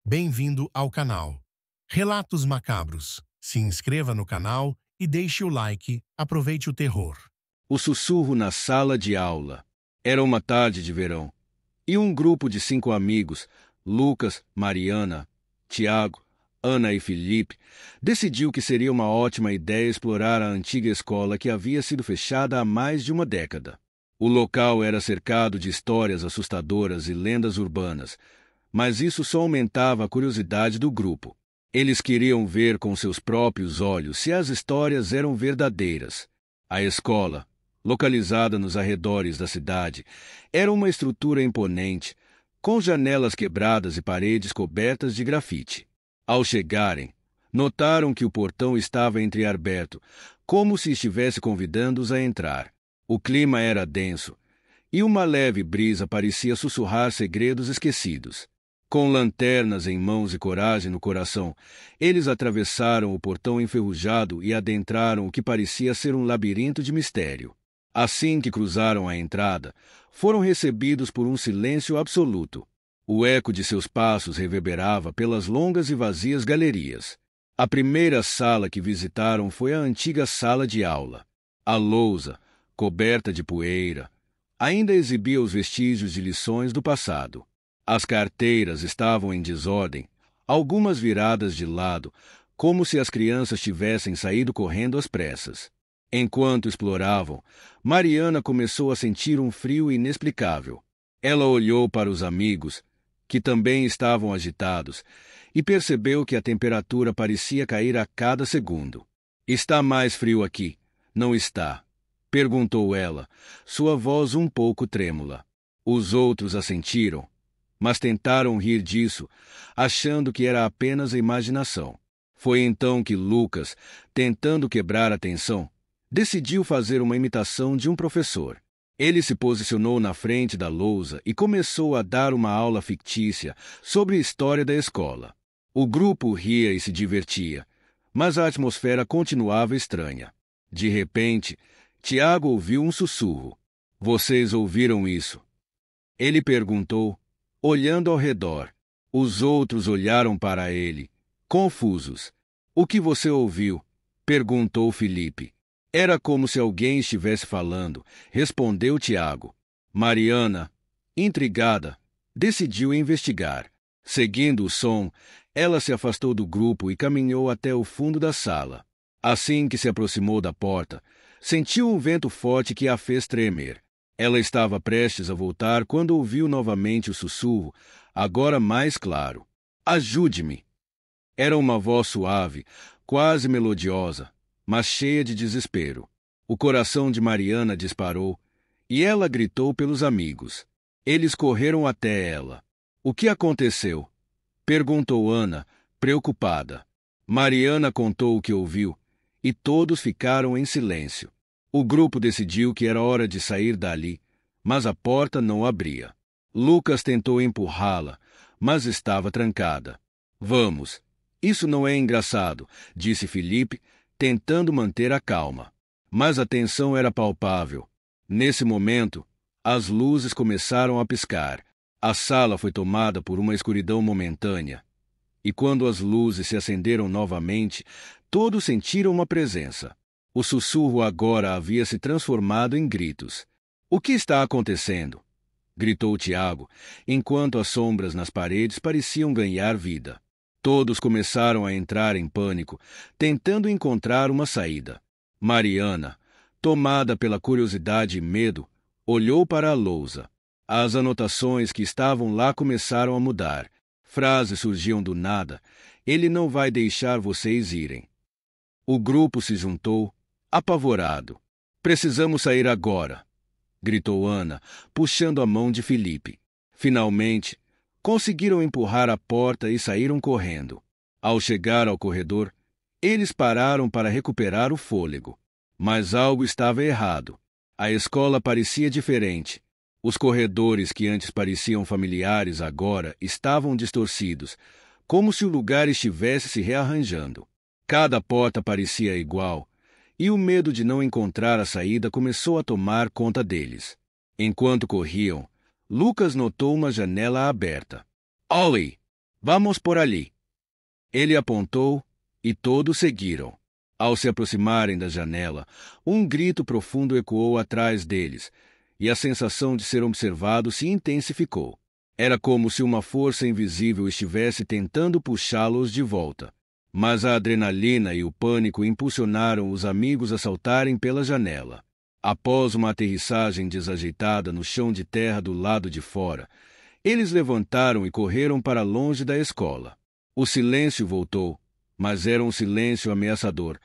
Bem-vindo ao canal Relatos Macabros. Se inscreva no canal e deixe o like. Aproveite o terror. O sussurro na sala de aula. Era uma tarde de verão, e um grupo de 5 amigos, Lucas, Mariana, Tiago, Ana e Felipe, decidiu que seria uma ótima ideia explorar a antiga escola que havia sido fechada há mais de uma década. O local era cercado de histórias assustadoras e lendas urbanas, mas isso só aumentava a curiosidade do grupo. Eles queriam ver com seus próprios olhos se as histórias eram verdadeiras. A escola, localizada nos arredores da cidade, era uma estrutura imponente, com janelas quebradas e paredes cobertas de grafite. Ao chegarem, notaram que o portão estava entreaberto, como se estivesse convidando-os a entrar. O clima era denso, e uma leve brisa parecia sussurrar segredos esquecidos. Com lanternas em mãos e coragem no coração, eles atravessaram o portão enferrujado e adentraram o que parecia ser um labirinto de mistério. Assim que cruzaram a entrada, foram recebidos por um silêncio absoluto. O eco de seus passos reverberava pelas longas e vazias galerias. A primeira sala que visitaram foi a antiga sala de aula. A lousa, coberta de poeira, ainda exibia os vestígios de lições do passado. As carteiras estavam em desordem, algumas viradas de lado, como se as crianças tivessem saído correndo às pressas. Enquanto exploravam, Mariana começou a sentir um frio inexplicável. Ela olhou para os amigos, que também estavam agitados, e percebeu que a temperatura parecia cair a cada segundo. "Está mais frio aqui, não está?" perguntou ela, sua voz um pouco trêmula. Os outros assentiram, mas tentaram rir disso, achando que era apenas a imaginação. Foi então que Lucas, tentando quebrar a tensão, decidiu fazer uma imitação de um professor. Ele se posicionou na frente da lousa e começou a dar uma aula fictícia sobre a história da escola. O grupo ria e se divertia, mas a atmosfera continuava estranha. De repente, Tiago ouviu um sussurro. "Vocês ouviram isso?" Ele perguntou, olhando ao redor. Os outros olharam para ele, confusos. "O que você ouviu?" perguntou Felipe. "Era como se alguém estivesse falando", respondeu Tiago. Mariana, intrigada, decidiu investigar. Seguindo o som, ela se afastou do grupo e caminhou até o fundo da sala. Assim que se aproximou da porta, sentiu um vento forte que a fez tremer. Ela estava prestes a voltar quando ouviu novamente o sussurro, agora mais claro. "Ajude-me!" Era uma voz suave, quase melodiosa, mas cheia de desespero. O coração de Mariana disparou, e ela gritou pelos amigos. Eles correram até ela. "O que aconteceu?" perguntou Ana, preocupada. Mariana contou o que ouviu, e todos ficaram em silêncio. O grupo decidiu que era hora de sair dali, mas a porta não abria. Lucas tentou empurrá-la, mas estava trancada. "Vamos. Isso não é engraçado", disse Felipe, tentando manter a calma. Mas a tensão era palpável. Nesse momento, as luzes começaram a piscar. A sala foi tomada por uma escuridão momentânea. E quando as luzes se acenderam novamente, todos sentiram uma presença. O sussurro agora havia se transformado em gritos. "O que está acontecendo?" gritou Tiago, enquanto as sombras nas paredes pareciam ganhar vida. Todos começaram a entrar em pânico, tentando encontrar uma saída. Mariana, tomada pela curiosidade e medo, olhou para a lousa. As anotações que estavam lá começaram a mudar. Frases surgiam do nada. "Ele não vai deixar vocês irem." O grupo se juntou, apavorado. "Precisamos sair agora", gritou Ana, puxando a mão de Felipe. Finalmente, conseguiram empurrar a porta e saíram correndo. Ao chegar ao corredor, eles pararam para recuperar o fôlego. Mas algo estava errado. A escola parecia diferente. Os corredores que antes pareciam familiares agora estavam distorcidos, como se o lugar estivesse se rearranjando. Cada porta parecia igual, e o medo de não encontrar a saída começou a tomar conta deles. Enquanto corriam, Lucas notou uma janela aberta. "Ollie!" Vamos por ali. Ele apontou, e todos seguiram. Ao se aproximarem da janela, um grito profundo ecoou atrás deles, e a sensação de ser observado se intensificou. Era como se uma força invisível estivesse tentando puxá-los de volta. Mas a adrenalina e o pânico impulsionaram os amigos a saltarem pela janela. Após uma aterrissagem desajeitada no chão de terra do lado de fora, eles levantaram e correram para longe da escola. O silêncio voltou, mas era um silêncio ameaçador,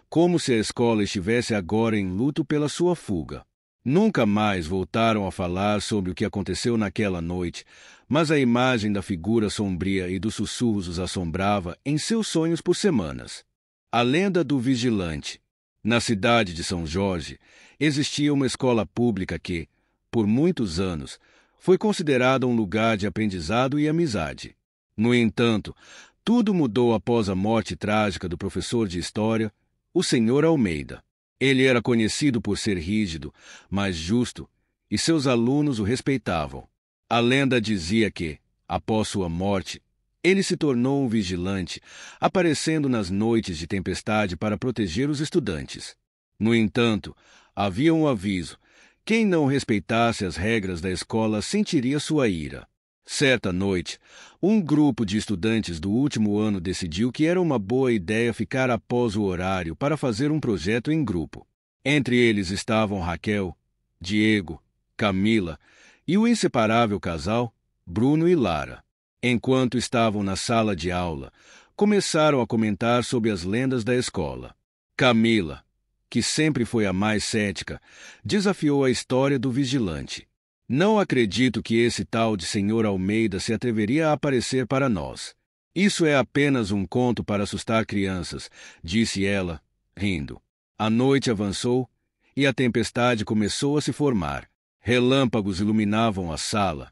como se a escola estivesse agora em luto pela sua fuga. Nunca mais voltaram a falar sobre o que aconteceu naquela noite, mas a imagem da figura sombria e dos sussurros os assombrava em seus sonhos por semanas. A lenda do vigilante. Na cidade de São Jorge, existia uma escola pública que, por muitos anos, foi considerada um lugar de aprendizado e amizade. No entanto, tudo mudou após a morte trágica do professor de História, o Sr. Almeida. Ele era conhecido por ser rígido, mas justo, e seus alunos o respeitavam. A lenda dizia que, após sua morte, ele se tornou um vigilante, aparecendo nas noites de tempestade para proteger os estudantes. No entanto, havia um aviso: quem não respeitasse as regras da escola sentiria sua ira. Certa noite, um grupo de estudantes do último ano decidiu que era uma boa ideia ficar após o horário para fazer um projeto em grupo. Entre eles estavam Raquel, Diego, Camila e o inseparável casal, Bruno e Lara. Enquanto estavam na sala de aula, começaram a comentar sobre as lendas da escola. Camila, que sempre foi a mais cética, desafiou a história do vigilante. Não acredito que esse tal de Sr. Almeida se atreveria a aparecer para nós. Isso é apenas um conto para assustar crianças, disse ela, rindo. A noite avançou e a tempestade começou a se formar. Relâmpagos iluminavam a sala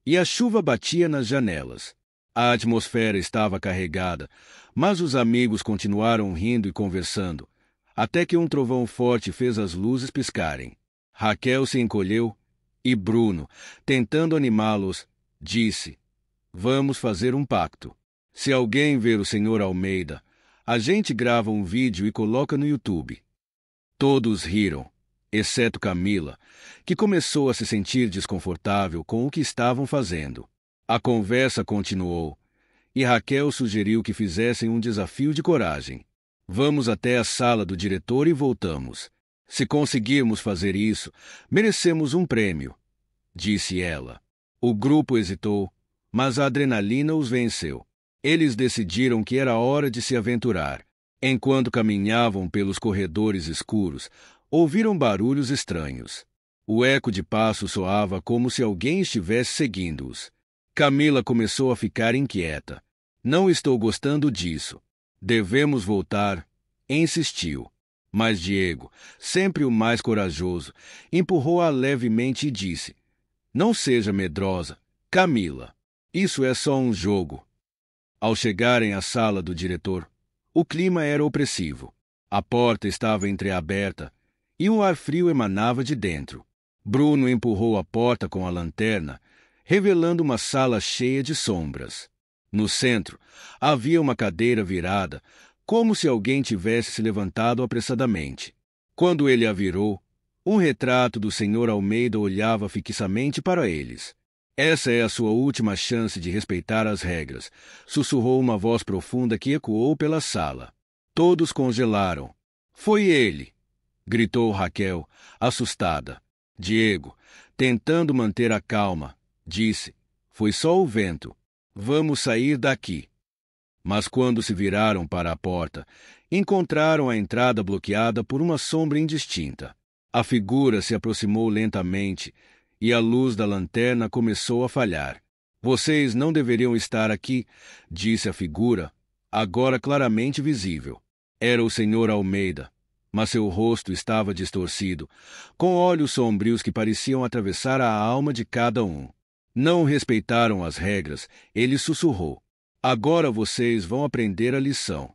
e a chuva batia nas janelas. A atmosfera estava carregada, mas os amigos continuaram rindo e conversando, até que um trovão forte fez as luzes piscarem. Raquel se encolheu e Bruno, tentando animá-los, disse: vamos fazer um pacto. Se alguém ver o Sr. Almeida, a gente grava um vídeo e coloca no YouTube. Todos riram, exceto Camila, que começou a se sentir desconfortável com o que estavam fazendo. A conversa continuou, e Raquel sugeriu que fizessem um desafio de coragem. Vamos até a sala do diretor e voltamos. Se conseguirmos fazer isso, merecemos um prêmio, disse ela. O grupo hesitou, mas a adrenalina os venceu. Eles decidiram que era hora de se aventurar. Enquanto caminhavam pelos corredores escuros, ouviram barulhos estranhos. O eco de passos soava como se alguém estivesse seguindo-os. Camila começou a ficar inquieta. Não estou gostando disso. Devemos voltar, insistiu. Mas Diego, sempre o mais corajoso, empurrou-a levemente e disse: não seja medrosa, Camila. Isso é só um jogo. Ao chegarem à sala do diretor, o clima era opressivo. A porta estava entreaberta e um ar frio emanava de dentro. Bruno empurrou a porta com a lanterna, revelando uma sala cheia de sombras. No centro, havia uma cadeira virada, como se alguém tivesse se levantado apressadamente. Quando ele a virou, um retrato do Sr. Almeida olhava fixamente para eles. Essa é a sua última chance de respeitar as regras, sussurrou uma voz profunda que ecoou pela sala. Todos congelaram. Foi ele! Gritou Raquel, assustada. Diego, tentando manter a calma, disse: foi só o vento. Vamos sair daqui. Mas quando se viraram para a porta, encontraram a entrada bloqueada por uma sombra indistinta. A figura se aproximou lentamente e a luz da lanterna começou a falhar. Vocês não deveriam estar aqui, disse a figura, agora claramente visível. Era o Sr. Almeida, mas seu rosto estava distorcido, com olhos sombrios que pareciam atravessar a alma de cada um. Não respeitaram as regras, ele sussurrou. Agora vocês vão aprender a lição.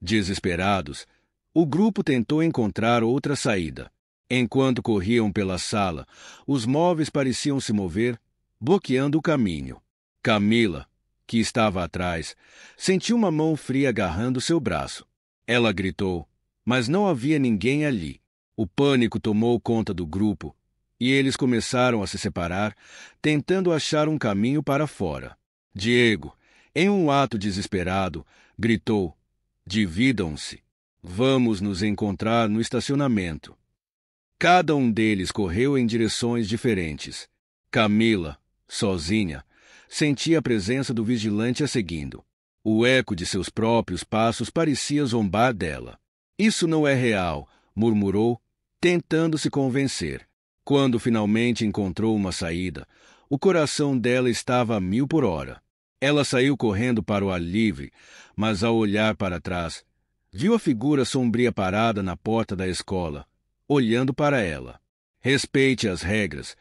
Desesperados, o grupo tentou encontrar outra saída. Enquanto corriam pela sala, os móveis pareciam se mover, bloqueando o caminho. Camila, que estava atrás, sentiu uma mão fria agarrando seu braço. Ela gritou, mas não havia ninguém ali. O pânico tomou conta do grupo, e eles começaram a se separar, tentando achar um caminho para fora. Diego, em um ato desesperado, gritou, dividam-se. Vamos nos encontrar no estacionamento. Cada um deles correu em direções diferentes. Camila, sozinha, sentia a presença do vigilante a seguindo. O eco de seus próprios passos parecia zombar dela. Isso não é real, murmurou, tentando se convencer. Quando finalmente encontrou uma saída, o coração dela estava a 1000 por hora. Ela saiu correndo para o ar livre, mas ao olhar para trás, viu a figura sombria parada na porta da escola, olhando para ela. Respeite as regras.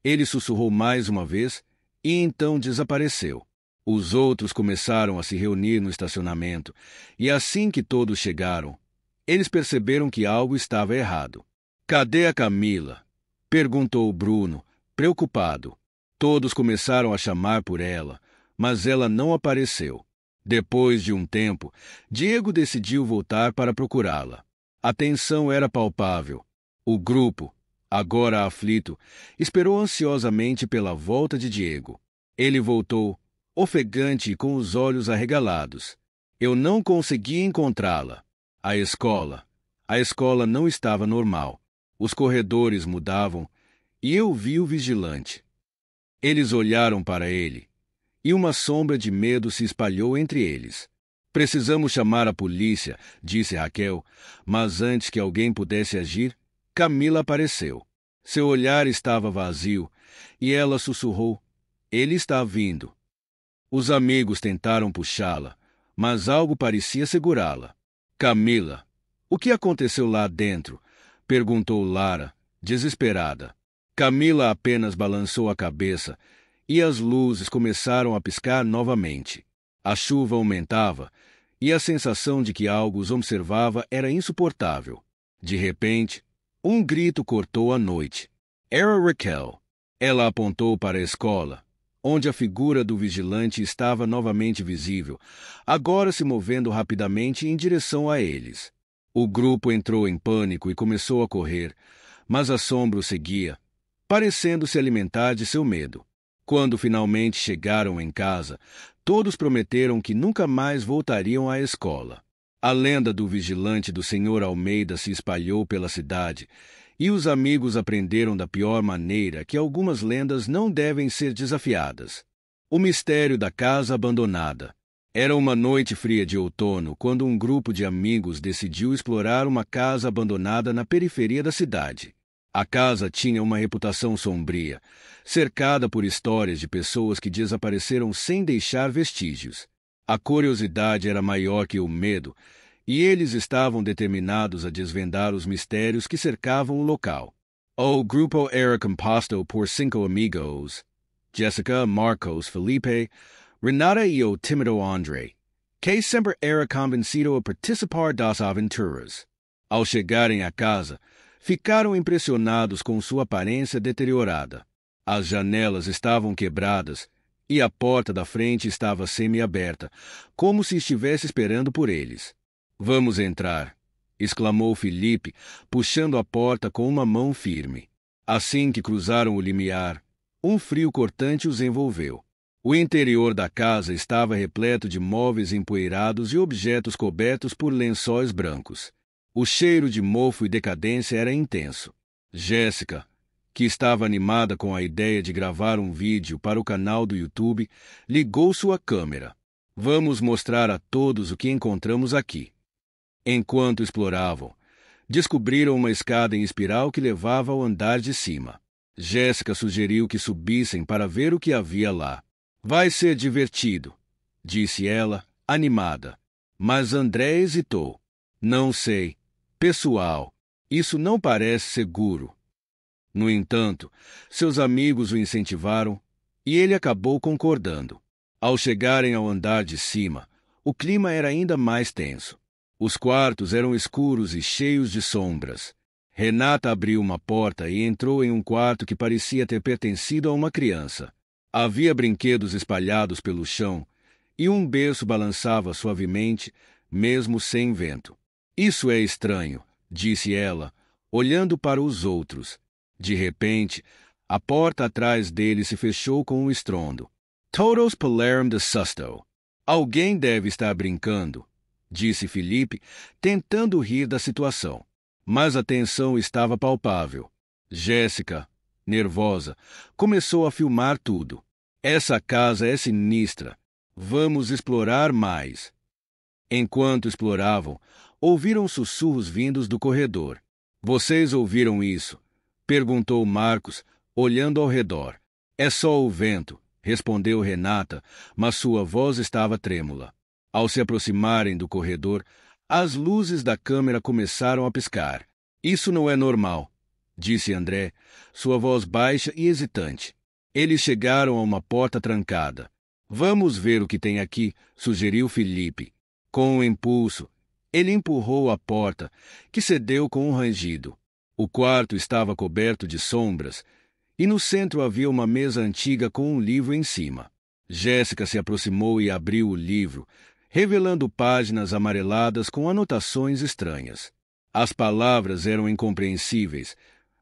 Ele sussurrou mais uma vez e então desapareceu. Os outros começaram a se reunir no estacionamento, e assim que todos chegaram, eles perceberam que algo estava errado. Cadê a Camila? Perguntou Bruno, preocupado. Todos começaram a chamar por ela, mas ela não apareceu. Depois de um tempo, Diego decidiu voltar para procurá-la. A tensão era palpável. O grupo, agora aflito, esperou ansiosamente pela volta de Diego. Ele voltou, ofegante e com os olhos arregalados. Eu não consegui encontrá-la. A escola não estava normal. Os corredores mudavam e eu vi o vigilante. Eles olharam para ele e uma sombra de medo se espalhou entre eles. Precisamos chamar a polícia, disse Raquel, mas antes que alguém pudesse agir, Camila apareceu. Seu olhar estava vazio e ela sussurrou, ele está vindo. Os amigos tentaram puxá-la, mas algo parecia segurá-la. Camila, o que aconteceu lá dentro? Perguntou Lara, desesperada. Camila apenas balançou a cabeça e as luzes começaram a piscar novamente. A chuva aumentava e a sensação de que algo os observava era insuportável. De repente, um grito cortou a noite. Era Raquel. Ela apontou para a escola, onde a figura do vigilante estava novamente visível, agora se movendo rapidamente em direção a eles. O grupo entrou em pânico e começou a correr, mas assombro seguia, parecendo se alimentar de seu medo. Quando finalmente chegaram em casa, todos prometeram que nunca mais voltariam à escola. A lenda do vigilante do Sr. Almeida se espalhou pela cidade, e os amigos aprenderam da pior maneira que algumas lendas não devem ser desafiadas. O mistério da casa abandonada. Era uma noite fria de outono quando um grupo de amigos decidiu explorar uma casa abandonada na periferia da cidade. A casa tinha uma reputação sombria, cercada por histórias de pessoas que desapareceram sem deixar vestígios. A curiosidade era maior que o medo, e eles estavam determinados a desvendar os mistérios que cercavam o local. O grupo era composto por 5 amigos: Jessica, Marcos, Felipe, Renata e o tímido André, que sempre era convencido a participar das aventuras. Ao chegarem à casa, ficaram impressionados com sua aparência deteriorada. As janelas estavam quebradas e a porta da frente estava semi-aberta, como se estivesse esperando por eles. Vamos entrar, exclamou Felipe, puxando a porta com uma mão firme. Assim que cruzaram o limiar, um frio cortante os envolveu. O interior da casa estava repleto de móveis empoeirados e objetos cobertos por lençóis brancos. O cheiro de mofo e decadência era intenso. Jéssica, que estava animada com a ideia de gravar um vídeo para o canal do YouTube, ligou sua câmera. Vamos mostrar a todos o que encontramos aqui. Enquanto exploravam, descobriram uma escada em espiral que levava ao andar de cima. Jéssica sugeriu que subissem para ver o que havia lá. Vai ser divertido, disse ela, animada. Mas André hesitou. Não sei. Pessoal, isso não parece seguro. No entanto, seus amigos o incentivaram e ele acabou concordando. Ao chegarem ao andar de cima, o clima era ainda mais tenso. Os quartos eram escuros e cheios de sombras. Renata abriu uma porta e entrou em um quarto que parecia ter pertencido a uma criança. Havia brinquedos espalhados pelo chão e um berço balançava suavemente, mesmo sem vento. Isso é estranho, disse ela, olhando para os outros. De repente, a porta atrás dele se fechou com um estrondo. Todos pularam de susto. Alguém deve estar brincando, disse Felipe, tentando rir da situação. Mas a tensão estava palpável. Jéssica, nervosa, começou a filmar tudo. Essa casa é sinistra. Vamos explorar mais. Enquanto exploravam, ouviram sussurros vindos do corredor. Vocês ouviram isso? Perguntou Marcos, olhando ao redor. É só o vento, respondeu Renata, mas sua voz estava trêmula. Ao se aproximarem do corredor, as luzes da câmera começaram a piscar. Isso não é normal, disse André, sua voz baixa e hesitante. Eles chegaram a uma porta trancada. Vamos ver o que tem aqui, sugeriu Felipe. Com um impulso, ele empurrou a porta, que cedeu com um rangido. O quarto estava coberto de sombras, e no centro havia uma mesa antiga com um livro em cima. Jéssica se aproximou e abriu o livro, revelando páginas amareladas com anotações estranhas. As palavras eram incompreensíveis,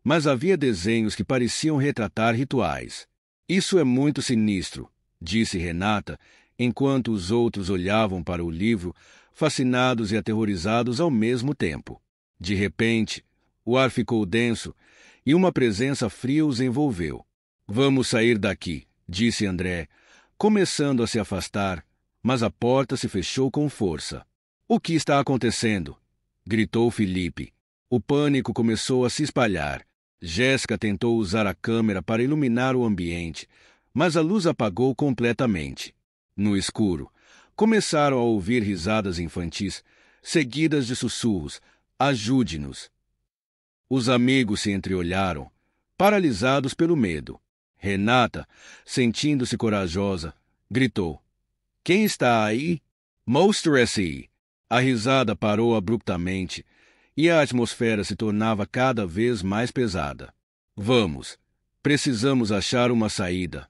mas havia desenhos que pareciam retratar rituais. Isso é muito sinistro, disse Renata, enquanto os outros olhavam para o livro, fascinados e aterrorizados ao mesmo tempo. De repente, o ar ficou denso e uma presença fria os envolveu. Vamos sair daqui, disse André, começando a se afastar, mas a porta se fechou com força. O que está acontecendo? Gritou Felipe. O pânico começou a se espalhar. Jéssica tentou usar a câmera para iluminar o ambiente, mas a luz apagou completamente. No escuro, começaram a ouvir risadas infantis, seguidas de sussurros. Ajude-nos! Os amigos se entreolharam, paralisados pelo medo. Renata, sentindo-se corajosa, gritou. Quem está aí? Mostre-se! A risada parou abruptamente e a atmosfera se tornava cada vez mais pesada. Vamos, precisamos achar uma saída,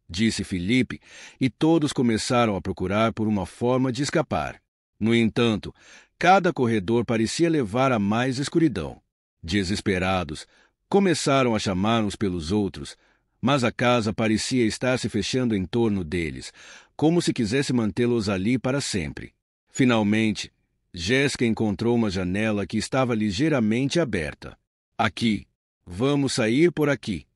disse Felipe, e todos começaram a procurar por uma forma de escapar. No entanto, cada corredor parecia levar a mais escuridão. Desesperados, começaram a chamar uns pelos outros, mas a casa parecia estar se fechando em torno deles, como se quisesse mantê-los ali para sempre. Finalmente, Jéssica encontrou uma janela que estava ligeiramente aberta. Aqui, vamos sair por aqui.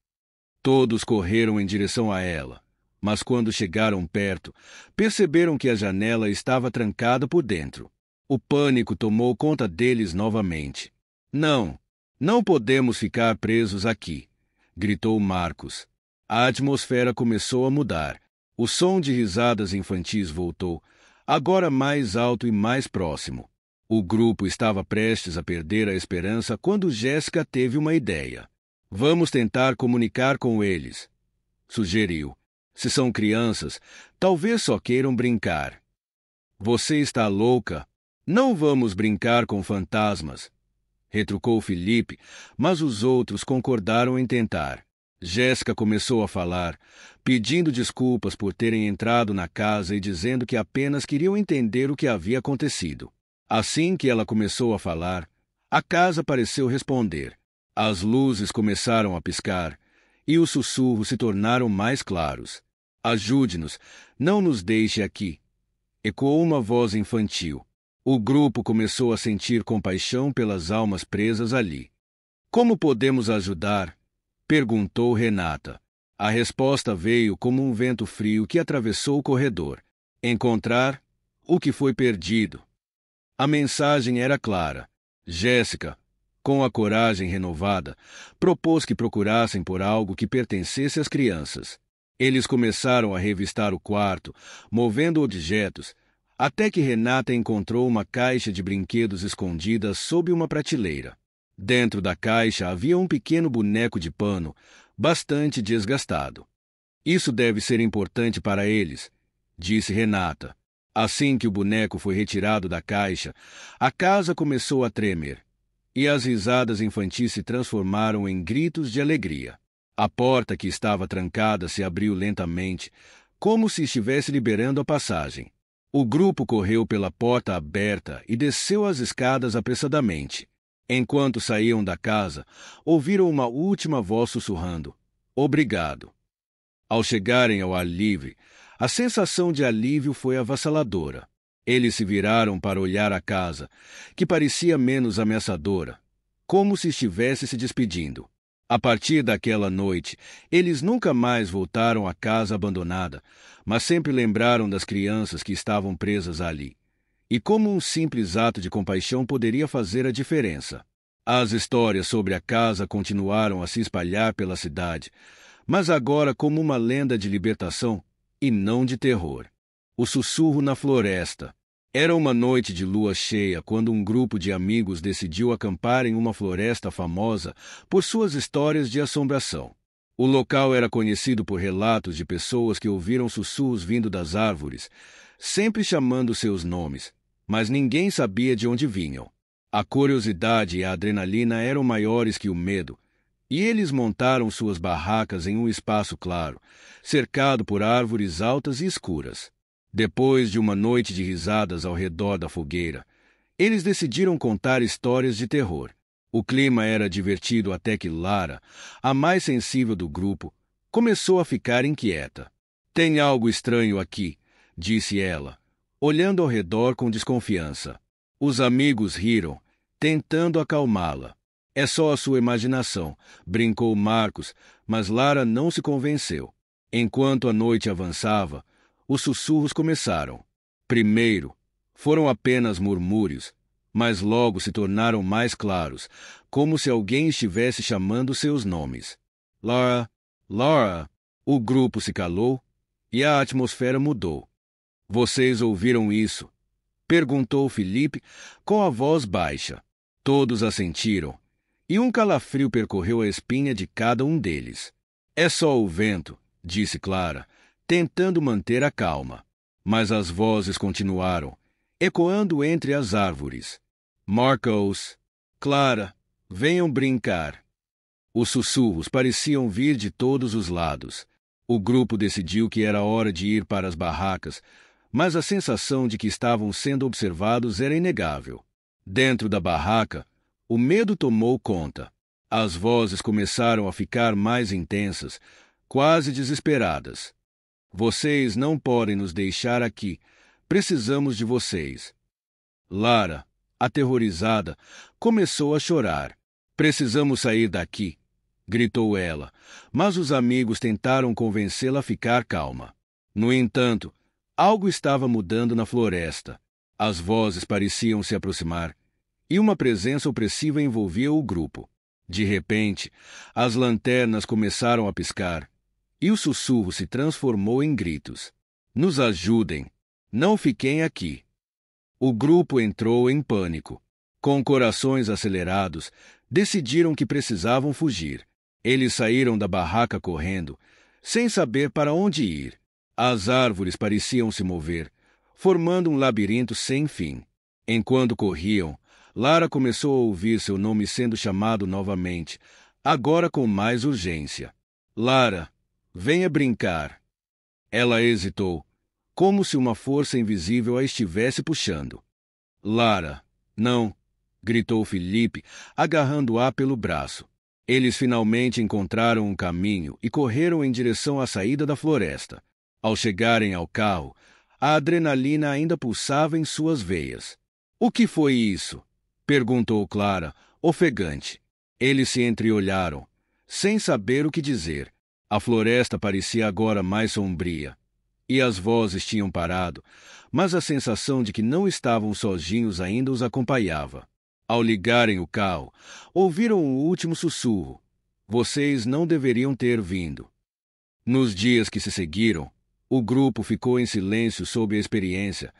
Todos correram em direção a ela, mas quando chegaram perto, perceberam que a janela estava trancada por dentro. O pânico tomou conta deles novamente. Não podemos ficar presos aqui, gritou Marcos. A atmosfera começou a mudar. O som de risadas infantis voltou, agora mais alto e mais próximo. O grupo estava prestes a perder a esperança quando Jéssica teve uma ideia. Vamos tentar comunicar com eles, sugeriu. Se são crianças, talvez só queiram brincar. Você está louca? Não vamos brincar com fantasmas, retrucou Felipe, mas os outros concordaram em tentar. Jéssica começou a falar, pedindo desculpas por terem entrado na casa e dizendo que apenas queriam entender o que havia acontecido. Assim que ela começou a falar, a casa pareceu responder. As luzes começaram a piscar e os sussurros se tornaram mais claros. Ajude-nos, não nos deixe aqui, ecoou uma voz infantil. O grupo começou a sentir compaixão pelas almas presas ali. Como podemos ajudar? Perguntou Renata. A resposta veio como um vento frio que atravessou o corredor. Encontrar o que foi perdido. A mensagem era clara. Jéssica, com a coragem renovada, propôs que procurassem por algo que pertencesse às crianças. Eles começaram a revistar o quarto, movendo objetos, até que Renata encontrou uma caixa de brinquedos escondida sob uma prateleira. Dentro da caixa havia um pequeno boneco de pano, bastante desgastado. Isso deve ser importante para eles, disse Renata. Assim que o boneco foi retirado da caixa, a casa começou a tremer, e as risadas infantis se transformaram em gritos de alegria. A porta que estava trancada se abriu lentamente, como se estivesse liberando a passagem. O grupo correu pela porta aberta e desceu as escadas apressadamente. Enquanto saíam da casa, ouviram uma última voz sussurrando: "Obrigado." Ao chegarem ao ar livre, a sensação de alívio foi avassaladora. Eles se viraram para olhar a casa, que parecia menos ameaçadora, como se estivesse se despedindo. A partir daquela noite, eles nunca mais voltaram à casa abandonada, mas sempre lembraram das crianças que estavam presas ali. E como um simples ato de compaixão poderia fazer a diferença. As histórias sobre a casa continuaram a se espalhar pela cidade, mas agora como uma lenda de libertação e não de terror. O sussurro na floresta. Era uma noite de lua cheia quando um grupo de amigos decidiu acampar em uma floresta famosa por suas histórias de assombração. O local era conhecido por relatos de pessoas que ouviram sussurros vindo das árvores, sempre chamando seus nomes, mas ninguém sabia de onde vinham. A curiosidade e a adrenalina eram maiores que o medo, e eles montaram suas barracas em um espaço claro, cercado por árvores altas e escuras. Depois de uma noite de risadas ao redor da fogueira, eles decidiram contar histórias de terror. O clima era divertido até que Lara, a mais sensível do grupo, começou a ficar inquieta. "Tem algo estranho aqui", disse ela, olhando ao redor com desconfiança. Os amigos riram, tentando acalmá-la. "É só a sua imaginação", brincou Marcos, mas Lara não se convenceu. Enquanto a noite avançava, os sussurros começaram. Primeiro, foram apenas murmúrios, mas logo se tornaram mais claros, como se alguém estivesse chamando seus nomes. "Lara, Lara." O grupo se calou e a atmosfera mudou. "Vocês ouviram isso?" perguntou Felipe com a voz baixa. Todos assentiram, e um calafrio percorreu a espinha de cada um deles. "É só o vento", disse Clara, tentando manter a calma. Mas as vozes continuaram, ecoando entre as árvores. "Marcos, Clara, venham brincar." Os sussurros pareciam vir de todos os lados. O grupo decidiu que era hora de ir para as barracas, mas a sensação de que estavam sendo observados era inegável. Dentro da barraca, o medo tomou conta. As vozes começaram a ficar mais intensas, quase desesperadas. "Vocês não podem nos deixar aqui. Precisamos de vocês." Lara, aterrorizada, começou a chorar. "Precisamos sair daqui", gritou ela, mas os amigos tentaram convencê-la a ficar calma. No entanto, algo estava mudando na floresta. As vozes pareciam se aproximar, e uma presença opressiva envolvia o grupo. De repente, as lanternas começaram a piscar, e o sussurro se transformou em gritos. "Nos ajudem! Não fiquem aqui!" O grupo entrou em pânico. Com corações acelerados, decidiram que precisavam fugir. Eles saíram da barraca correndo, sem saber para onde ir. As árvores pareciam se mover, formando um labirinto sem fim. Enquanto corriam, Lara começou a ouvir seu nome sendo chamado novamente, agora com mais urgência. "Lara, venha brincar." Ela hesitou, como se uma força invisível a estivesse puxando. "Lara, não!" gritou Felipe, agarrando-a pelo braço. Eles finalmente encontraram um caminho e correram em direção à saída da floresta. Ao chegarem ao carro, a adrenalina ainda pulsava em suas veias. "O que foi isso?" perguntou Clara, ofegante. Eles se entreolharam, sem saber o que dizer. A floresta parecia agora mais sombria, e as vozes tinham parado, mas a sensação de que não estavam sozinhos ainda os acompanhava. Ao ligarem o carro, ouviram o último sussurro: "Vocês não deveriam ter vindo." Nos dias que se seguiram, o grupo ficou em silêncio sobre a experiência,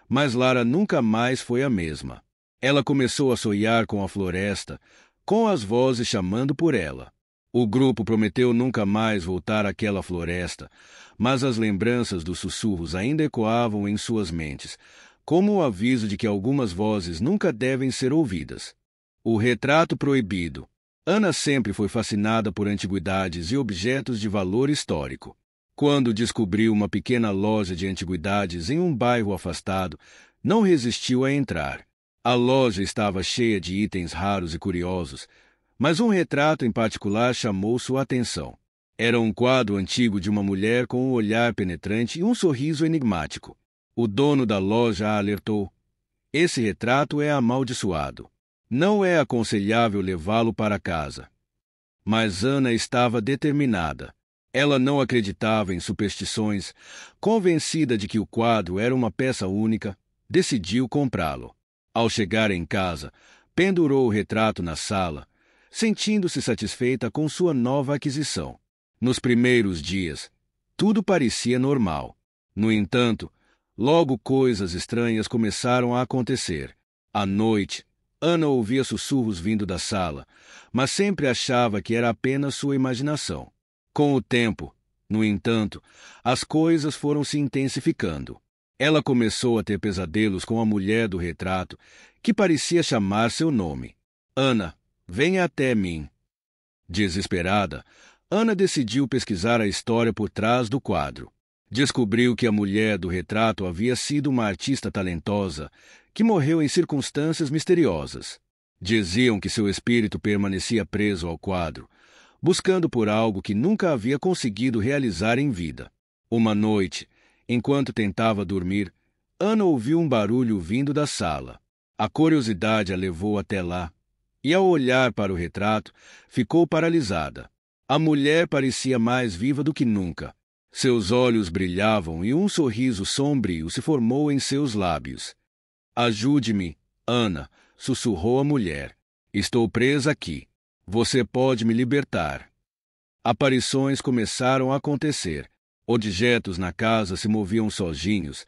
mas Lara nunca mais foi a mesma. Ela começou a sonhar com a floresta, com as vozes chamando por ela. O grupo prometeu nunca mais voltar àquela floresta, mas as lembranças dos sussurros ainda ecoavam em suas mentes, como o aviso de que algumas vozes nunca devem ser ouvidas. O retrato proibido. Ana sempre foi fascinada por antiguidades e objetos de valor histórico. Quando descobriu uma pequena loja de antiguidades em um bairro afastado, não resistiu a entrar. A loja estava cheia de itens raros e curiosos, mas um retrato em particular chamou sua atenção. Era um quadro antigo de uma mulher com um olhar penetrante e um sorriso enigmático. O dono da loja a alertou: "Esse retrato é amaldiçoado. Não é aconselhável levá-lo para casa." Mas Ana estava determinada. Ela não acreditava em superstições. Convencida de que o quadro era uma peça única, decidiu comprá-lo. Ao chegar em casa, pendurou o retrato na sala, sentindo-se satisfeita com sua nova aquisição. Nos primeiros dias, tudo parecia normal. No entanto, logo coisas estranhas começaram a acontecer. À noite, Ana ouvia sussurros vindo da sala, mas sempre achava que era apenas sua imaginação. Com o tempo, no entanto, as coisas foram se intensificando. Ela começou a ter pesadelos com a mulher do retrato, que parecia chamar seu nome. "Ana, venha até mim." Desesperada, Ana decidiu pesquisar a história por trás do quadro. Descobriu que a mulher do retrato havia sido uma artista talentosa que morreu em circunstâncias misteriosas. Diziam que seu espírito permanecia preso ao quadro, buscando por algo que nunca havia conseguido realizar em vida. Uma noite, enquanto tentava dormir, Ana ouviu um barulho vindo da sala. A curiosidade a levou até lá, e ao olhar para o retrato, ficou paralisada. A mulher parecia mais viva do que nunca. Seus olhos brilhavam e um sorriso sombrio se formou em seus lábios. "Ajude-me, Ana", sussurrou a mulher. "Estou presa aqui. Você pode me libertar." Aparições começaram a acontecer. Objetos na casa se moviam sozinhos,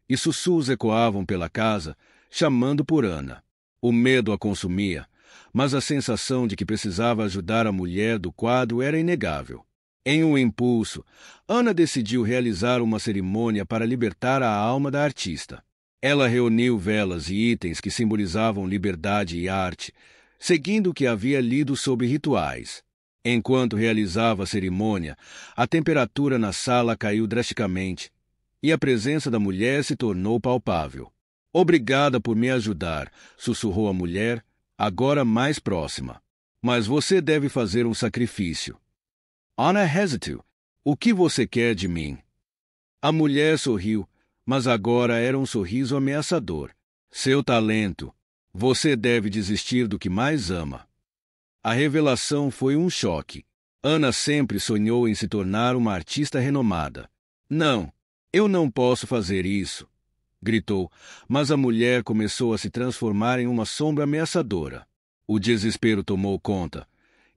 e sussurros ecoavam pela casa, chamando por Ana. O medo a consumia, mas a sensação de que precisava ajudar a mulher do quadro era inegável. Em um impulso, Ana decidiu realizar uma cerimônia para libertar a alma da artista. Ela reuniu velas e itens que simbolizavam liberdade e arte, seguindo o que havia lido sobre rituais. Enquanto realizava a cerimônia, a temperatura na sala caiu drasticamente e a presença da mulher se tornou palpável. "Obrigada por me ajudar", sussurrou a mulher, agora mais próxima. "Mas você deve fazer um sacrifício." "Ana hesitou. O que você quer de mim?" A mulher sorriu, mas agora era um sorriso ameaçador. "Seu talento. Você deve desistir do que mais ama." A revelação foi um choque. Ana sempre sonhou em se tornar uma artista renomada. "Não, eu não posso fazer isso", gritou, mas a mulher começou a se transformar em uma sombra ameaçadora. O desespero tomou conta,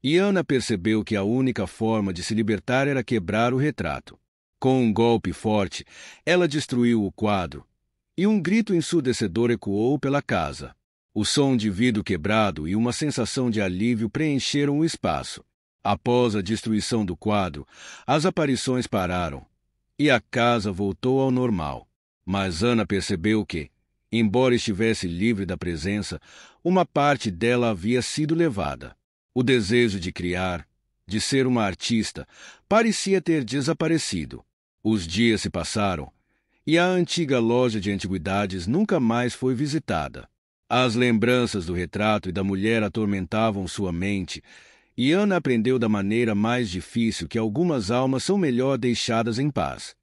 e Ana percebeu que a única forma de se libertar era quebrar o retrato. Com um golpe forte, ela destruiu o quadro, e um grito ensurdecedor ecoou pela casa. O som de vidro quebrado e uma sensação de alívio preencheram o espaço. Após a destruição do quadro, as aparições pararam, e a casa voltou ao normal. Mas Ana percebeu que, embora estivesse livre da presença, uma parte dela havia sido levada. O desejo de criar, de ser uma artista, parecia ter desaparecido. Os dias se passaram, e a antiga loja de antiguidades nunca mais foi visitada. As lembranças do retrato e da mulher atormentavam sua mente, e Ana aprendeu da maneira mais difícil que algumas almas são melhor deixadas em paz.